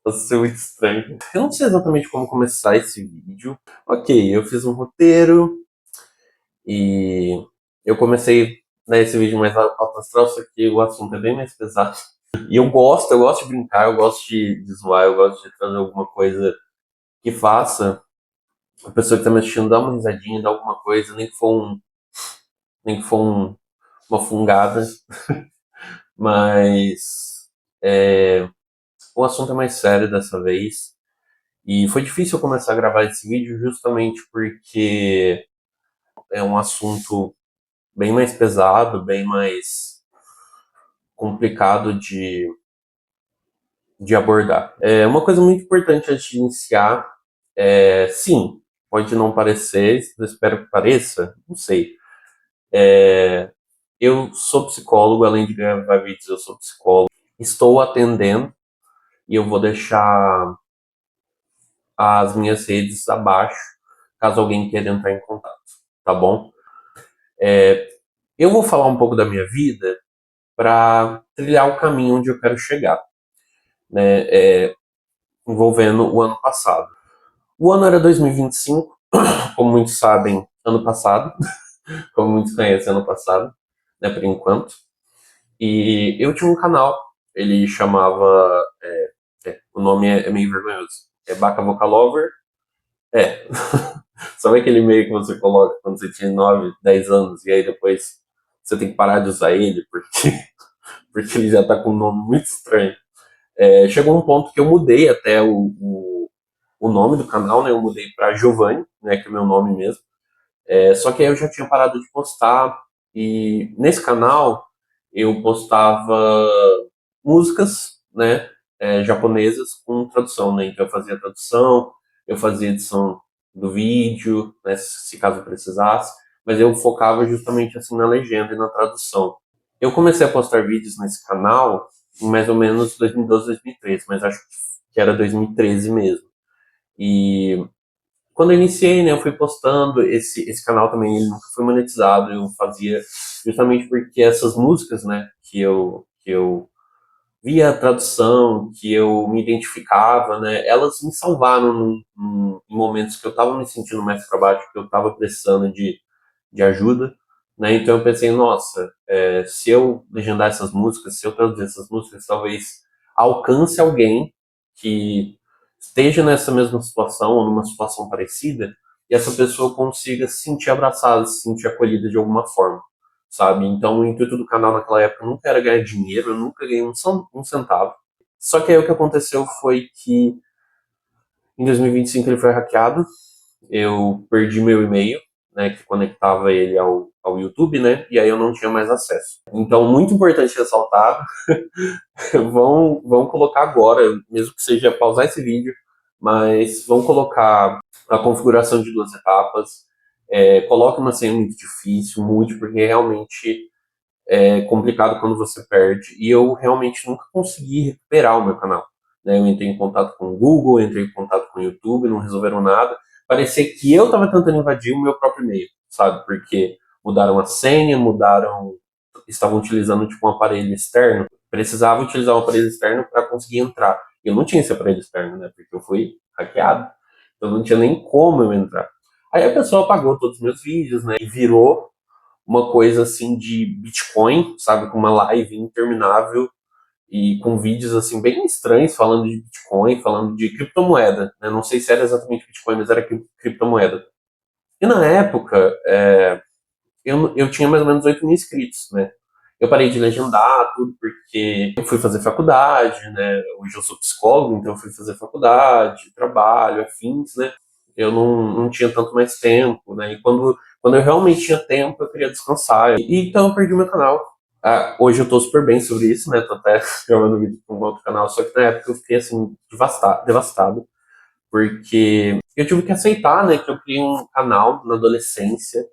Nossa, isso é muito estranho. Eu não sei exatamente como começar esse vídeo. Ok, eu fiz um roteiro e eu comecei esse vídeo mais alto astral, só que o assunto é bem mais pesado. E eu gosto de brincar, eu gosto de zoar, eu gosto de trazer alguma coisa que faça a pessoa que tá me assistindo dar uma risadinha, dar alguma coisa, nem que for uma fungada, mas o assunto é mais sério dessa vez. E foi difícil eu começar a gravar esse vídeo justamente porque é um assunto bem mais pesado, bem mais complicado de abordar. Uma coisa muito importante antes de iniciar sim, pode não parecer, eu espero que pareça, não sei. Eu sou psicólogo, além de gravar vídeos, eu sou psicólogo. Estou atendendo e eu vou deixar as minhas redes abaixo, caso alguém queira entrar em contato, tá bom? Eu vou falar um pouco da minha vida para trilhar o caminho onde eu quero chegar, né? Envolvendo o ano passado. O ano era 2025, como muitos sabem, ano passado, como muitos conhecem, ano passado, né, por enquanto. E eu tinha um canal, ele chamava, o nome é meio vergonhoso, é Baca Vocalover. É, sabe aquele e-mail que você coloca quando você tinha 9, 10 anos e aí depois você tem que parar de usar ele porque ele já tá com um nome muito estranho. Chegou um ponto que eu mudei até o nome do canal, né? Eu mudei para Giovanni, né? Que é meu nome mesmo. Só que aí eu já tinha parado de postar e nesse canal eu postava músicas, né? Japonesas com tradução, né? Então eu fazia tradução, eu fazia edição do vídeo, né? Se caso precisasse, mas eu focava justamente assim na legenda e na tradução. Eu comecei a postar vídeos nesse canal em mais ou menos 2012, 2013, mas acho que era 2013 mesmo. E quando eu iniciei, né, eu fui postando, esse canal também, ele nunca foi monetizado, eu fazia justamente porque essas músicas, né, que eu via a tradução, que eu me identificava, né, elas me salvaram em momentos que eu estava me sentindo mais para baixo, que eu estava precisando de ajuda, né? Então eu pensei, nossa, se eu legendar essas músicas, se eu traduzir essas músicas, talvez alcance alguém que esteja nessa mesma situação ou numa situação parecida e essa pessoa consiga se sentir abraçada, se sentir acolhida de alguma forma, sabe? Então o intuito do canal naquela época nunca era ganhar dinheiro, eu nunca ganhei um centavo. Só que aí o que aconteceu foi que em 2025 ele foi hackeado, eu perdi meu e-mail, né, que conectava ele ao YouTube, né, e aí eu não tinha mais acesso. Então, muito importante ressaltar, vão colocar agora, mesmo que seja pausar esse vídeo, mas vão colocar a configuração de 2 etapas, coloque uma senha muito difícil, mude, porque realmente é complicado quando você perde, e eu realmente nunca consegui recuperar o meu canal. Né? Eu entrei em contato com o Google, entrei em contato com o YouTube, não resolveram nada. Parecia que eu estava tentando invadir o meu próprio e-mail, sabe? Porque mudaram a senha, estavam utilizando tipo um aparelho externo, precisava utilizar um aparelho externo para conseguir entrar. Eu não tinha esse aparelho externo, né? Porque eu fui hackeado, então não tinha nem como eu entrar. Aí a pessoa apagou todos os meus vídeos, né? E virou uma coisa assim de Bitcoin, sabe? Com uma live interminável e com vídeos assim bem estranhos falando de Bitcoin, falando de criptomoeda. Né? Não sei se era exatamente Bitcoin, mas era criptomoeda. E na época, eu tinha mais ou menos 8 mil inscritos, né? Eu parei de legendar tudo porque eu fui fazer faculdade, né? Hoje eu sou psicólogo, então eu fui fazer faculdade, trabalho, afins, né? Eu não tinha tanto mais tempo, né? E quando eu realmente tinha tempo, eu queria descansar. E então eu perdi meu canal. Hoje eu tô super bem sobre isso, né? Tô até gravando vídeo com um outro canal, só que na época eu fiquei assim, devastado, porque eu tive que aceitar, né, que eu criei um canal na adolescência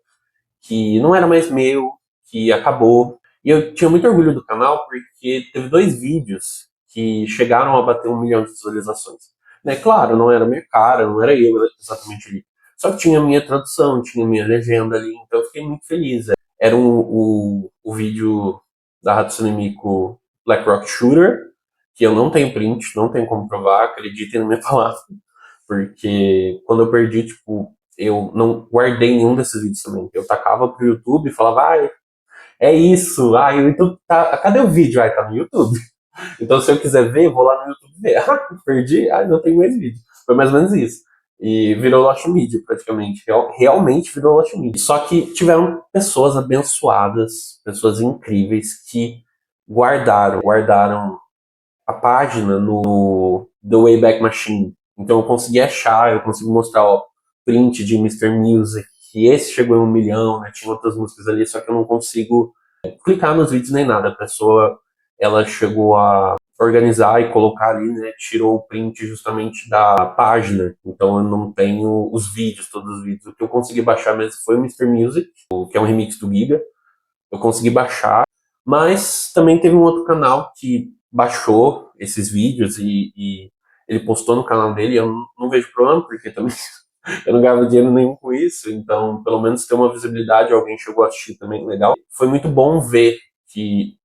que não era mais meu, que acabou. E eu tinha muito orgulho do canal porque teve 2 vídeos que chegaram a bater 1 milhão de visualizações. Né? Claro, não era minha cara, não era eu exatamente ali. Só que tinha minha tradução, tinha minha legenda ali, então eu fiquei muito feliz. Era o vídeo da Hatsune Miku Black Rock Shooter que eu não tenho print, não tenho como provar, acreditem na minha palavra, porque quando eu perdi, tipo, eu não guardei nenhum desses vídeos também. Eu tacava pro YouTube e falava, é isso, o YouTube tá. Cadê o vídeo? Tá no YouTube. Então, se eu quiser ver, eu vou lá no YouTube ver. Perdi, não tem mais vídeo. Foi mais ou menos isso. E virou Lost Media, praticamente. Realmente virou Lost Media. Só que tiveram pessoas abençoadas, pessoas incríveis, que guardaram a página no The Wayback Machine. Então eu consegui achar, eu consegui mostrar, ó, print de Mr. Music, que esse chegou em 1 milhão, né? Tinha outras músicas ali, só que eu não consigo clicar nos vídeos nem nada. A pessoa, ela chegou a organizar e colocar ali, né? Tirou o print justamente da página. Então eu não tenho os vídeos, todos os vídeos. O que eu consegui baixar mesmo foi o Mr. Music, que é um remix do Giga. Eu consegui baixar, mas também teve um outro canal que baixou esses vídeos e ele postou no canal dele. Eu não vejo problema, porque também eu não ganhava dinheiro nenhum com isso, então pelo menos ter uma visibilidade, alguém chegou a assistir também, legal. Foi muito bom ver que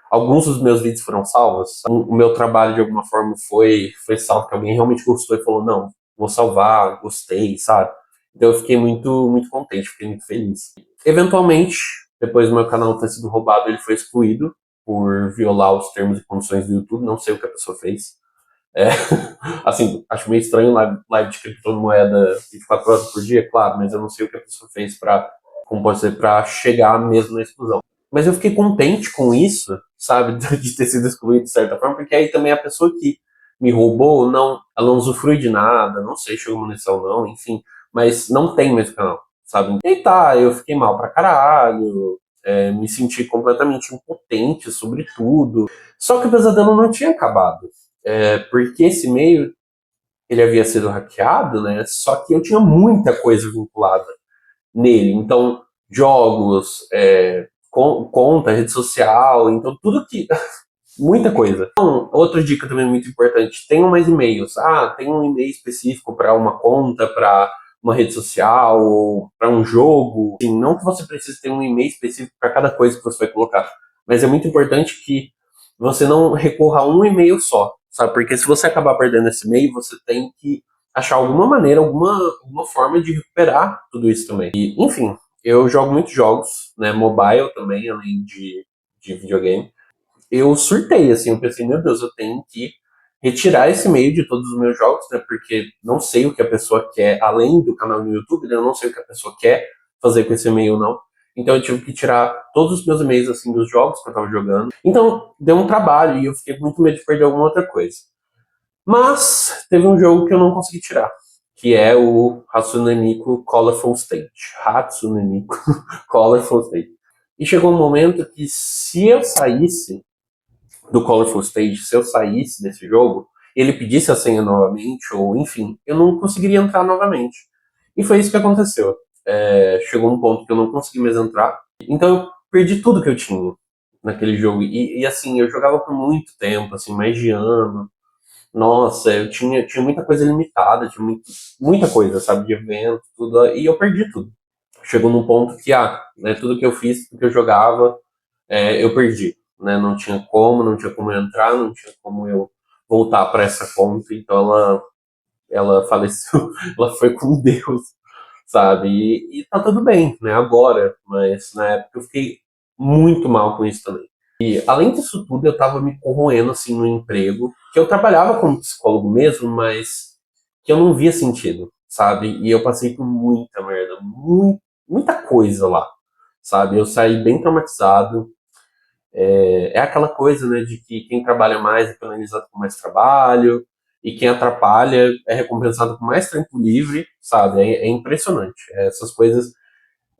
alguns dos meus vídeos foram salvos. O meu trabalho de alguma forma foi salvo, que alguém realmente gostou e falou, não, vou salvar, gostei, sabe? Então eu fiquei muito contente, fiquei muito feliz. Eventualmente, depois do meu canal ter sido roubado, ele foi excluído por violar os termos e condições do YouTube, não sei o que a pessoa fez. É, assim, acho meio estranho live de criptomoeda 24 horas por dia, claro, mas eu não sei o que a pessoa fez para, como pode ser, para chegar mesmo na exclusão. Mas eu fiquei contente com isso, sabe, de ter sido excluído de certa forma, porque aí também a pessoa que me roubou, não, ela não usufrui de nada, não sei, chegou munição não, enfim, mas não tem mais canal, sabe? E tá, eu fiquei mal pra caralho, me senti completamente impotente sobre tudo. Só que o pesadelo não tinha acabado. Porque esse e-mail ele havia sido hackeado, né? Só que eu tinha muita coisa vinculada nele. Então, jogos, conta, rede social, então tudo que. Muita coisa. Então, outra dica também muito importante: tenham mais e-mails. Tem um e-mail específico para uma conta, para uma rede social, ou para um jogo. Assim, não que você precise ter um e-mail específico para cada coisa que você vai colocar, mas é muito importante que você não recorra a um e-mail só, sabe? Porque se você acabar perdendo esse e-mail, você tem que achar alguma maneira, alguma forma de recuperar tudo isso também. E, enfim, eu jogo muitos jogos, né? Mobile também, além de videogame. Eu surtei, assim, eu pensei, meu Deus, eu tenho que retirar esse e-mail de todos os meus jogos, né? Porque não sei o que a pessoa quer, além do canal no YouTube, né? Eu não sei o que a pessoa quer fazer com esse e-mail, não. Então eu tive que tirar todos os meus e-mails, assim, dos jogos que eu tava jogando. Então, deu um trabalho e eu fiquei com muito medo de perder alguma outra coisa. Mas, teve um jogo que eu não consegui tirar, que é o Hatsune Miku Colorful Stage. Hatsune Miku Colorful Stage. E chegou um momento que se eu saísse do Colorful Stage, se eu saísse desse jogo, ele pedisse a senha novamente, ou enfim, eu não conseguiria entrar novamente. E foi isso que aconteceu. Chegou um ponto que eu não consegui mais entrar, então eu perdi tudo que eu tinha naquele jogo. E assim, eu jogava por muito tempo, assim, mais de ano. Nossa, eu tinha muita coisa limitada, tinha muita coisa, sabe, de evento, tudo, e eu perdi tudo. Chegou num ponto que, né, tudo que eu fiz, tudo que eu jogava, eu perdi, né? Não tinha como eu entrar, não tinha como eu voltar para essa conta, então ela faleceu, ela foi com Deus, sabe? E tá tudo bem, né? Agora, mas na época eu fiquei muito mal com isso também. E além disso tudo, eu tava me corroendo assim no emprego, que eu trabalhava como psicólogo mesmo, mas que eu não via sentido, sabe? E eu passei por muita merda, muita coisa lá, sabe? Eu saí bem traumatizado, é aquela coisa, né, de que quem trabalha mais é penalizado com mais trabalho, e quem atrapalha é recompensado com mais tempo livre, sabe? É impressionante. Essas coisas,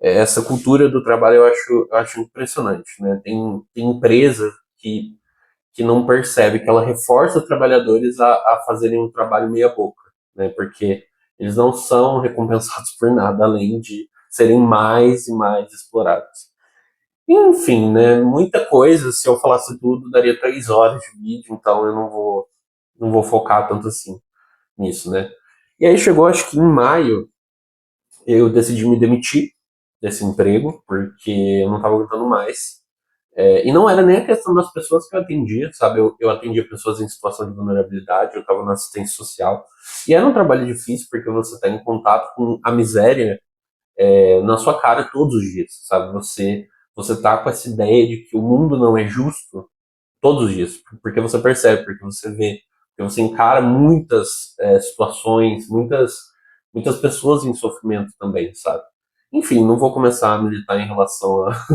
essa cultura do trabalho eu acho impressionante, né? Tem empresa que não percebe que ela reforça os trabalhadores a fazerem um trabalho meia boca, né? Porque eles não são recompensados por nada, além de serem mais e mais explorados. Enfim, né? Muita coisa. Se eu falasse tudo, daria 3 horas de vídeo, então eu não vou focar tanto assim nisso, né? E aí chegou, acho que em maio, eu decidi me demitir desse emprego, porque eu não estava aguentando mais. E não era nem a questão das pessoas que eu atendia, sabe? Eu atendia pessoas em situação de vulnerabilidade, eu estava na assistência social. E era um trabalho difícil, porque você está em contato com a miséria na sua cara todos os dias, sabe? Você tá com essa ideia de que o mundo não é justo todos os dias, porque você percebe, porque você vê, porque você encara muitas situações, muitas pessoas em sofrimento também, sabe? Enfim, não vou começar a militar em relação à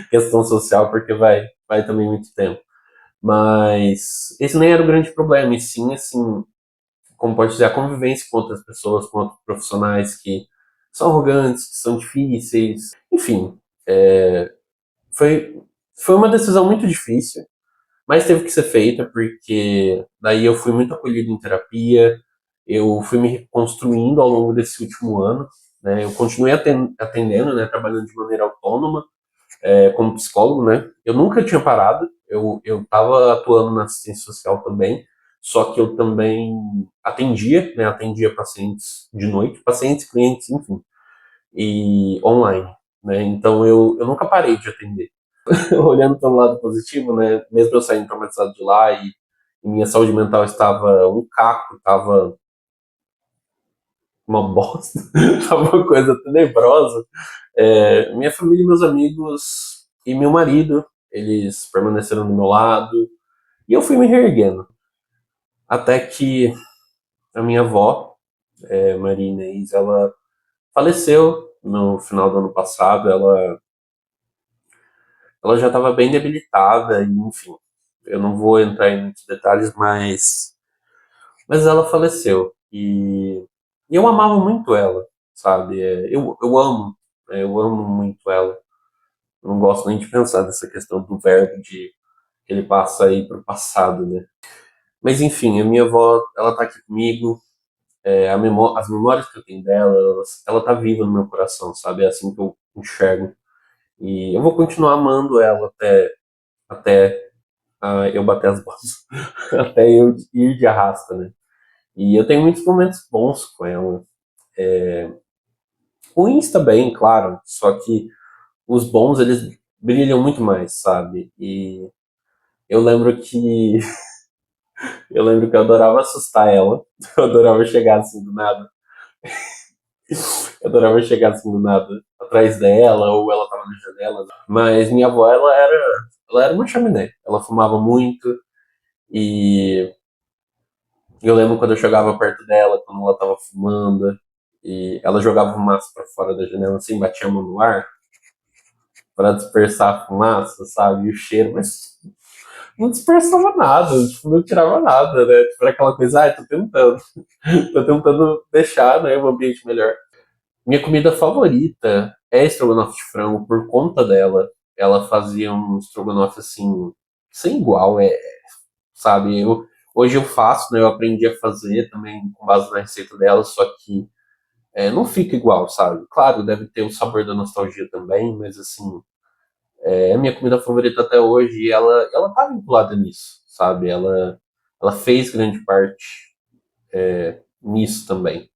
questão social, porque vai também muito tempo. Mas esse nem era o grande problema, e sim, assim, como pode dizer, a convivência com outras pessoas, com outros profissionais que são arrogantes, que são difíceis. Enfim, foi, foi uma decisão muito difícil, mas teve que ser feita, porque daí eu fui muito acolhido em terapia, eu fui me reconstruindo ao longo desse último ano, né? Eu continuei atendendo, né, trabalhando de maneira autônoma, como psicólogo, né? Eu nunca tinha parado, eu estava atuando na assistência social também, só que eu também atendia, né? Atendia pacientes de noite, pacientes, clientes, enfim, e online, né? Então eu nunca parei de atender. Olhando pelo lado positivo, né? Mesmo eu saindo traumatizado de lá e minha saúde mental estava um caco, estava uma bosta, estava uma coisa tenebrosa. Minha família, meus amigos e meu marido, eles permaneceram do meu lado e eu fui me reerguendo. Até que a minha avó, Maria Inês, ela faleceu no final do ano passado. Ela já estava bem debilitada, e, enfim, eu não vou entrar em muitos detalhes, mas ela faleceu. E eu amava muito ela, sabe? Eu amo muito ela. Eu não gosto nem de pensar nessa questão do verbo de que ele passa aí pro passado, né? Mas enfim, a minha avó, ela tá aqui comigo, as memórias que eu tenho dela, ela tá viva no meu coração, sabe? É assim que eu enxergo. E eu vou continuar amando ela até eu bater as botas, até eu ir de arrasta, né? E eu tenho muitos momentos bons com ela. Ruins também, claro, só que os bons, eles brilham muito mais, sabe? E eu lembro que eu lembro que eu adorava assustar ela. Eu adorava chegar assim do nada. Eu adorava chegar assim do nada atrás dela, ou ela tava na janela. Mas minha avó, ela era uma chaminé. Ela fumava muito, e eu lembro quando eu chegava perto dela, quando ela tava fumando, e ela jogava fumaça pra fora da janela assim, batia a mão no ar pra dispersar a fumaça, sabe? E o cheiro, mas não dispersava nada, tipo, não tirava nada, né? Tipo, era aquela coisa, tô tentando, tô tentando deixar, né, o ambiente melhor. Minha comida favorita é estrogonofe de frango por conta dela. Ela fazia um estrogonofe assim, sem igual, sabe? Hoje eu faço, né? Eu aprendi a fazer também com base na receita dela, só que não fica igual, sabe? Claro, deve ter o sabor da nostalgia também, mas assim, é a minha comida favorita até hoje, e ela tá vinculada nisso, sabe? Ela fez grande parte nisso também.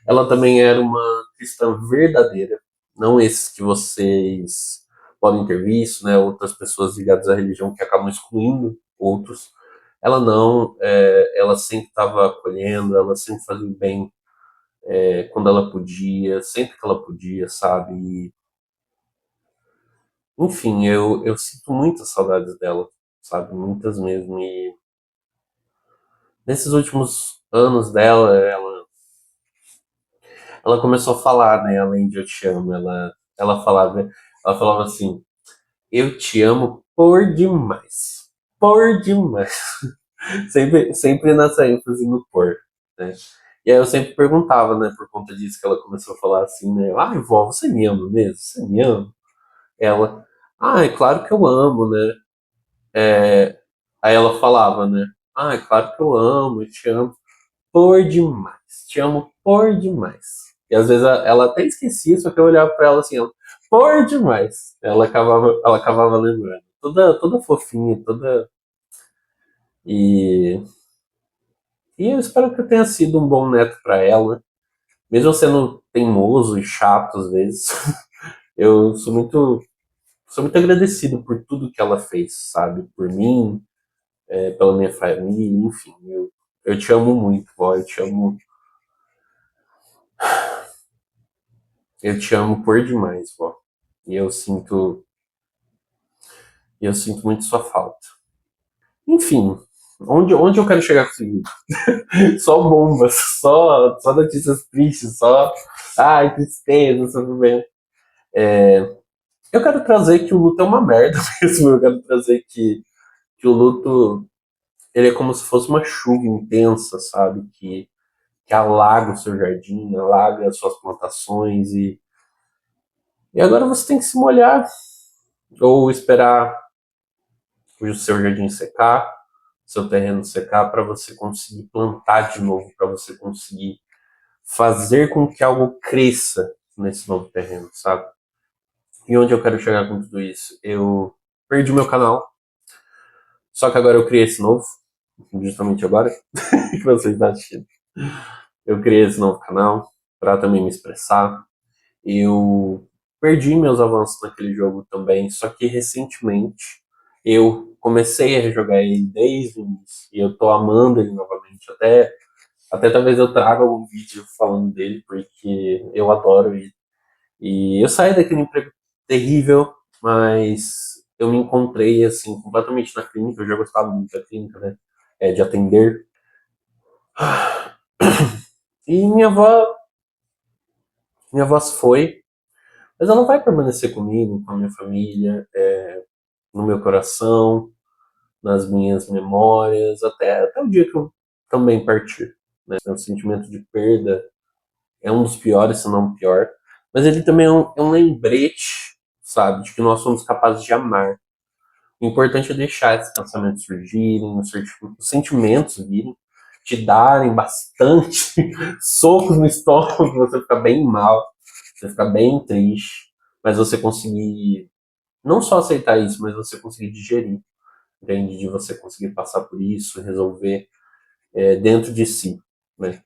Ela também era uma cristã verdadeira, não esses que vocês podem ter visto, né? Outras pessoas ligadas à religião que acabam excluindo outros. Ela não, ela sempre estava acolhendo, ela sempre fazia o bem quando ela podia, sempre que ela podia, sabe? Enfim, eu sinto muitas saudades dela, sabe? Muitas mesmo. E nesses últimos anos dela, ela começou a falar, né? Além de eu te amo, ela falava assim: eu te amo por demais. Por demais. Sempre nessa ênfase no por, né? E aí eu sempre perguntava, né? Por conta disso que ela começou a falar assim, né? Ai, vó, você me ama mesmo? Você me ama? Ela, é claro que eu amo, né? Aí ela falava, né? É claro que eu amo, eu te amo por demais. Te amo por demais. E às vezes ela até esquecia, só que eu olhava pra ela assim, ela, por demais. Ela acabava lembrando. Toda fofinha, toda. E, e eu espero que eu tenha sido um bom neto pra ela. Mesmo sendo teimoso e chato às vezes. Eu sou muito agradecido por tudo que ela fez, sabe? Por mim, pela minha família, enfim. Eu te amo muito, vó. Eu te amo por demais, vó. E eu sinto muito sua falta. Enfim, onde eu quero chegar com esse vídeo? Só bombas, só notícias tristes, só. Ai, tristeza, sofrimento. Eu quero trazer que o luto é uma merda mesmo. Eu quero trazer que o luto ele é como se fosse uma chuva intensa, sabe? Que alaga o seu jardim, alaga as suas plantações e agora você tem que se molhar ou esperar o seu jardim secar, seu terreno secar para você conseguir plantar de novo, para você conseguir fazer com que algo cresça nesse novo terreno, sabe? E onde eu quero chegar com tudo isso? Eu perdi meu canal, só que agora eu criei esse novo, justamente agora que você está assistindo. Eu criei esse novo canal para também me expressar. Eu perdi meus avanços naquele jogo também, só que recentemente eu comecei a rejogar ele desde o início e eu tô amando ele novamente. Até talvez eu traga algum vídeo falando dele, porque eu adoro ele. E eu saí daquele emprego terrível, mas eu me encontrei assim completamente na clínica. Eu já gostava muito da clínica, né? De atender. E minha avó se foi, mas ela vai permanecer comigo, com a minha família, no meu coração, nas minhas memórias, até o dia que eu também partir. Né? O sentimento de perda é um dos piores, se não o pior, mas ele também é um lembrete, sabe, de que nós somos capazes de amar. O importante é deixar esses pensamentos surgirem, os sentimentos virem, te darem bastante socos no estômago, você ficar bem mal, você ficar bem triste, mas você conseguir não só aceitar isso, mas você conseguir digerir, entende? De você conseguir passar por isso, resolver dentro de si, né?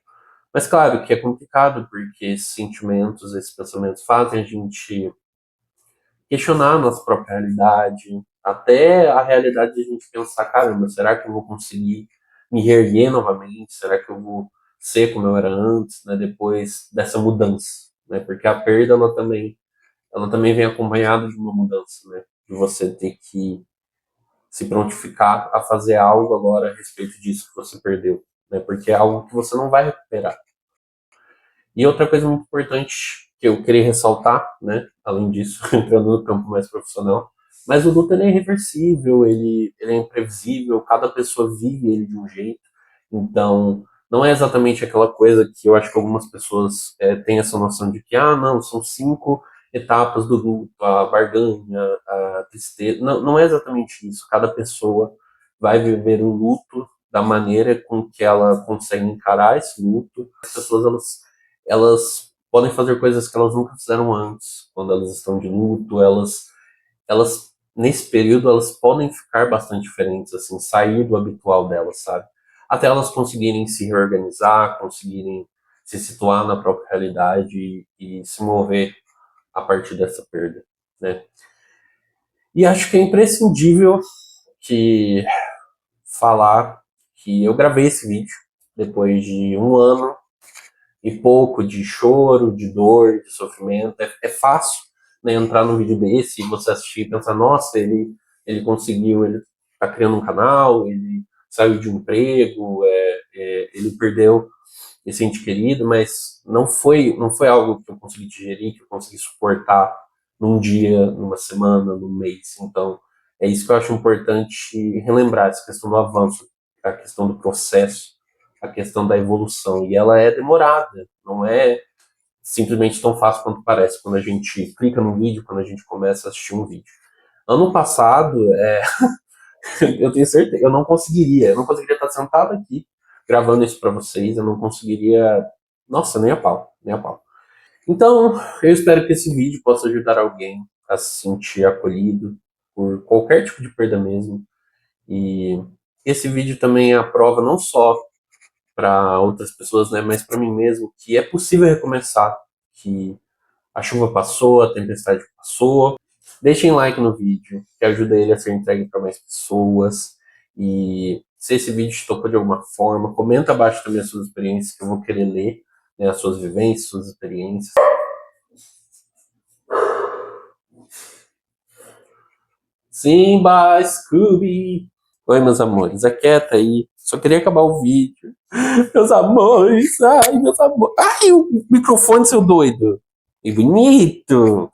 Mas claro que é complicado, porque esses sentimentos, esses pensamentos fazem a gente questionar a nossa própria realidade, até a realidade de a gente pensar, caramba, será que eu vou conseguir me reerguer novamente? Será que eu vou ser como eu era antes, né, depois dessa mudança, né? Porque a perda ela também vem acompanhada de uma mudança, né? De você ter que se prontificar a fazer algo agora a respeito disso que você perdeu, né? Porque é algo que você não vai recuperar. E outra coisa muito importante que eu queria ressaltar, né, além disso, entrando no campo mais profissional, mas o luto ele é irreversível, ele é imprevisível, cada pessoa vive ele de um jeito, então não é exatamente aquela coisa que eu acho que algumas pessoas têm essa noção de que, ah, não, são 5 etapas do luto, a barganha, a tristeza, não, não é exatamente isso, cada pessoa vai viver o luto da maneira com que ela consegue encarar esse luto. As pessoas, elas podem fazer coisas que elas nunca fizeram antes, quando elas estão de luto, elas nesse período elas podem ficar bastante diferentes, assim, sair do habitual delas, sabe? Até elas conseguirem se reorganizar, conseguirem se situar na própria realidade e se mover a partir dessa perda, né? E acho que é imprescindível que falar que eu gravei esse vídeo depois de um ano e pouco de choro, de dor, de sofrimento. É fácil, né, entrar num vídeo desse e você assistir e pensar, nossa, ele conseguiu, ele tá criando um canal, ele saiu de um emprego, ele perdeu esse ente querido, mas não foi algo que eu consegui digerir, que eu consegui suportar num dia, numa semana, num mês. Então, é isso que eu acho importante relembrar, essa questão do avanço, a questão do processo, a questão da evolução. E ela é demorada, não é simplesmente tão fácil quanto parece quando a gente clica no vídeo, quando a gente começa a assistir um vídeo. Ano passado, eu tenho certeza, eu não conseguiria estar sentado aqui gravando isso para vocês, eu não conseguiria, nossa, nem a pau, nem a pau. Então, eu espero que esse vídeo possa ajudar alguém a se sentir acolhido por qualquer tipo de perda mesmo. E esse vídeo também é a prova não só para outras pessoas, né, mas para mim mesmo, que é possível recomeçar, que a chuva passou, a tempestade passou, Deixem like no vídeo, que ajuda ele a ser entregue para mais pessoas. E se esse vídeo te tocou de alguma forma, comenta abaixo também as suas experiências, que eu vou querer ler, né, as suas vivências, suas experiências. Simba, Scooby! Oi, meus amores, aquieta aí. Só queria acabar o vídeo. Meus amores, ai, meus amores. Ai, o microfone, seu doido. E bonito.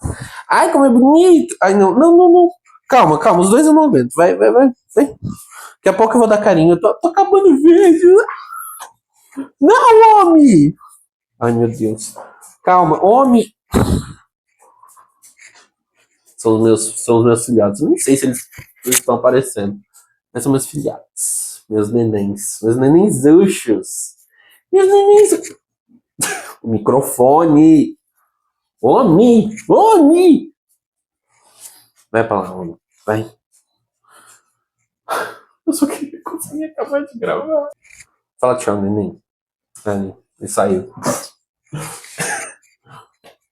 Ai, como é bonito. Ai, não, não, não, não. Calma, calma, os dois eu não aguento. Vai, vai, vai. Vai. Daqui a pouco eu vou dar carinho. Eu tô acabando o vídeo. Não, homem! Ai, meu Deus. Calma, homem. São os meus filhotes. Eu nem sei se eles estão aparecendo. Mas são meus filhotes. Meus nenéns. Meus nenenzuchos. Meus nenéns. O microfone. Homem! Homem! Vai pra lá, homem. Vai. Eu só queria conseguir acabar de gravar. Fala tchau, neném. Aí, ele saiu.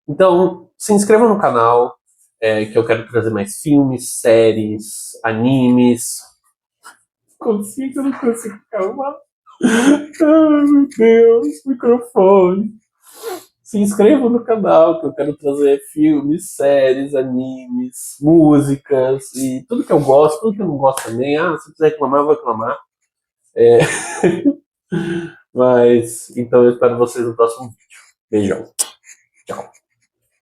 Então, se inscreva no canal, que eu quero trazer mais filmes, séries, animes. Eu não consigo calmar. Ai, meu Deus, microfone. Se inscreva no canal, que eu quero trazer filmes, séries, animes, músicas e tudo que eu gosto, tudo que eu não gosto também. Ah, se quiser reclamar, eu vou reclamar. Mas, então eu espero vocês no próximo vídeo. Beijão. Tchau.